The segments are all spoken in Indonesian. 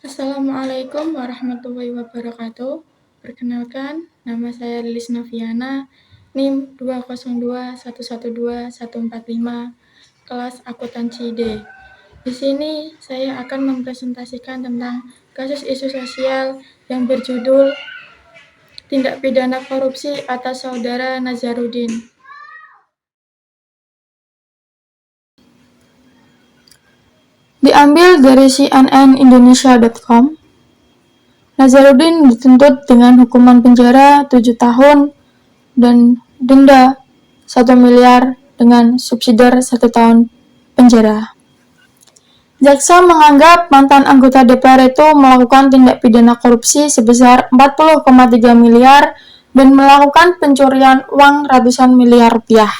Assalamualaikum warahmatullahi wabarakatuh. Perkenalkan, nama saya Lilis Noviana, NIM 202112145, kelas akuntansi D. Di sini saya akan mempresentasikan tentang kasus isu sosial yang berjudul Tindak Pidana Korupsi atas Saudara Nazarudin. Diambil dari cnnindonesia.com. Nazarudin dituntut dengan hukuman penjara 7 tahun dan denda 1 miliar dengan subsidiar 1 tahun penjara. Jaksa menganggap mantan anggota DPR itu melakukan tindak pidana korupsi sebesar 40,3 miliar dan melakukan pencurian uang ratusan miliar rupiah.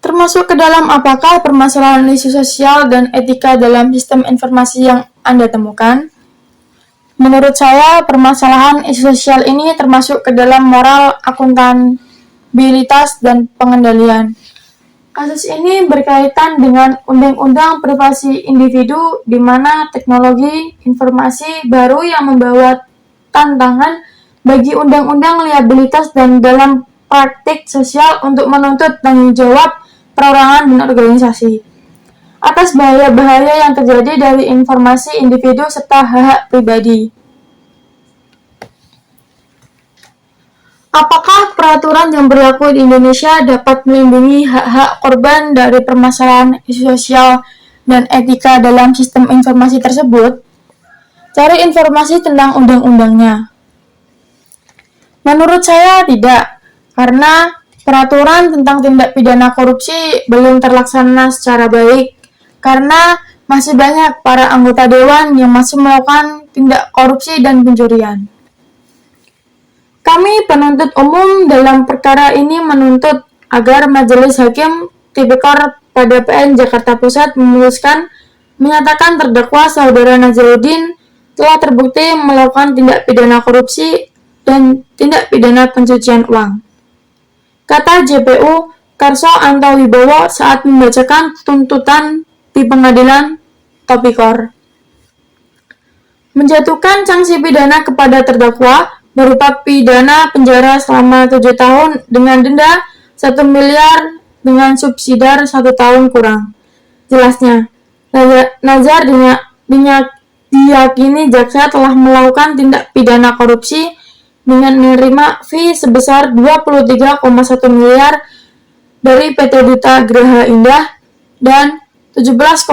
Termasuk ke dalam apakah permasalahan isu sosial dan etika dalam sistem informasi yang Anda temukan? Menurut saya, permasalahan isu sosial ini termasuk ke dalam moral, akuntabilitas, dan pengendalian. Kasus ini berkaitan dengan Undang-Undang Privasi Individu, di mana teknologi informasi baru yang membawa tantangan bagi undang-undang liabilitas dan dalam praktik sosial untuk menuntut tanggung jawab perorangan dan organisasi atas bahaya-bahaya yang terjadi dari informasi individu serta hak-hak pribadi. Apakah peraturan yang berlaku di Indonesia dapat melindungi hak-hak korban dari permasalahan isu sosial dan etika dalam sistem informasi tersebut? Cari informasi tentang undang-undangnya. Menurut saya tidak, karena peraturan tentang tindak pidana korupsi belum terlaksana secara baik, karena masih banyak para anggota dewan yang masih melakukan tindak korupsi dan pencurian. Kami penuntut umum dalam perkara ini menuntut agar Majelis Hakim Tipikor pada PN Jakarta Pusat menyatakan terdakwa Saudara Nazarudin telah terbukti melakukan tindak pidana korupsi dan tindak pidana pencucian uang, kata JPU Karso Antawibowo saat membacakan tuntutan di pengadilan Tipikor. Menjatuhkan sanksi pidana kepada terdakwa berupa pidana penjara selama 7 tahun dengan denda 1 miliar dengan subsidiar 1 tahun kurang. Jelasnya, Nazar diyakini jaksa telah melakukan tindak pidana korupsi dengan menerima fee sebesar 23,1 miliar dari PT Duta Graha Indah dan 17,2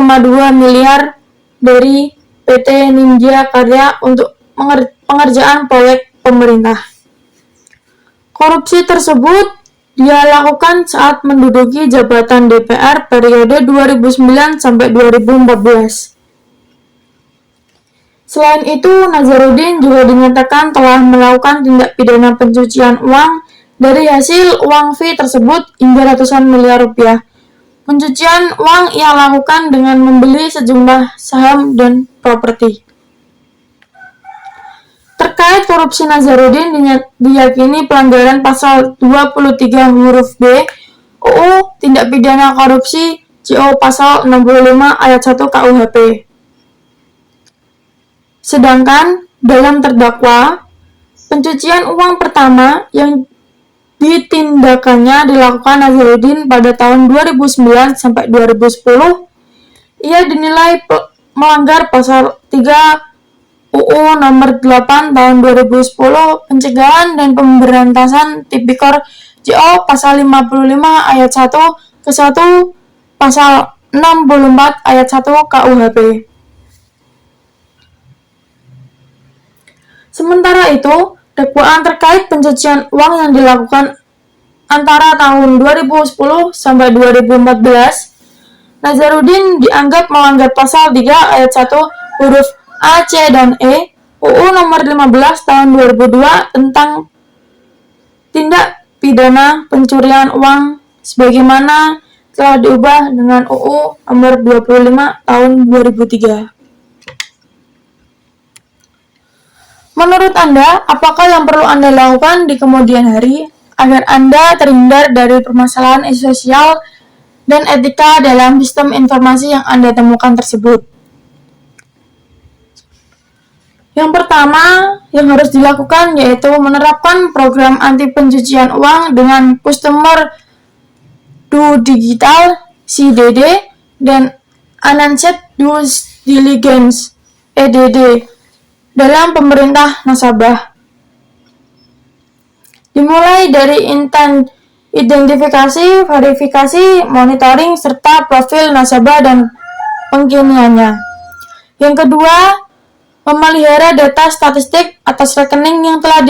miliar dari PT Nindya Karya untuk pengerjaan proyek pemerintah. Korupsi tersebut dia lakukan saat menduduki jabatan DPR periode 2009 sampai 2014. Selain itu, Nazarudin juga dinyatakan telah melakukan tindak pidana pencucian uang dari hasil uang fee tersebut hingga ratusan miliar rupiah. Pencucian uang ia lakukan dengan membeli sejumlah saham dan properti. Terkait korupsi Nazarudin diyakini pelanggaran pasal 23 huruf B UU Tindak Pidana Korupsi JO pasal 65 ayat 1 KUHP. Sedangkan dalam terdakwa, pencucian uang pertama yang ditindakannya dilakukan Nazarudin pada tahun 2009 sampai 2010, ia dinilai melanggar pasal 3 UU nomor 8 tahun 2010 pencegahan dan pemberantasan Tipikor JO pasal 55 ayat 1 ke 1 pasal 64 ayat 1 KUHP. Sementara itu, dakwaan terkait pencucian uang yang dilakukan antara tahun 2010 sampai 2014, Nazarudin dianggap melanggar pasal 3 ayat 1 huruf A, C, dan E UU nomor 15 tahun 2002 tentang tindak pidana pencurian uang sebagaimana telah diubah dengan UU nomor 25 tahun 2003. Menurut Anda, apakah yang perlu Anda lakukan di kemudian hari agar Anda terhindar dari permasalahan isu sosial dan etika dalam sistem informasi yang Anda temukan tersebut. Yang pertama yang harus dilakukan yaitu menerapkan program anti pencucian uang dengan Customer Due Digital (CDD) dan Enhanced Due Diligence (EDD) dalam pemerintah nasabah. Dimulai dari identifikasi, verifikasi, monitoring, serta profil nasabah dan pengkiniannya. Yang kedua, memelihara data statistik atas rekening yang telah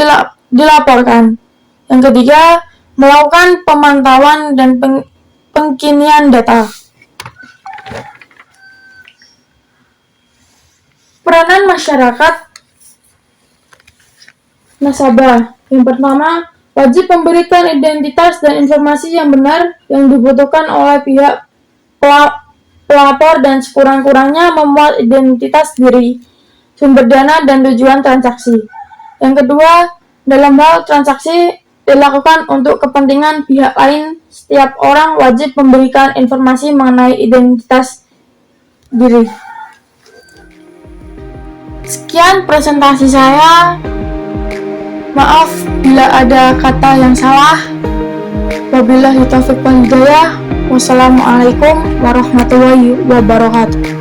dilaporkan. Yang ketiga, melakukan pemantauan dan pengkinian data. Peranan masyarakat nasabah. Yang pertama, wajib memberikan identitas dan informasi yang benar yang dibutuhkan oleh pihak pelapor dan sekurang-kurangnya memuat identitas diri, sumber dana, dan tujuan transaksi. Yang kedua, dalam hal transaksi dilakukan untuk kepentingan pihak lain, setiap orang wajib memberikan informasi mengenai identitas diri. Sekian presentasi saya. Maaf bila ada kata yang salah. Wabillahi taufiq wal hidayah. Wassalamualaikum warahmatullahi wabarakatuh.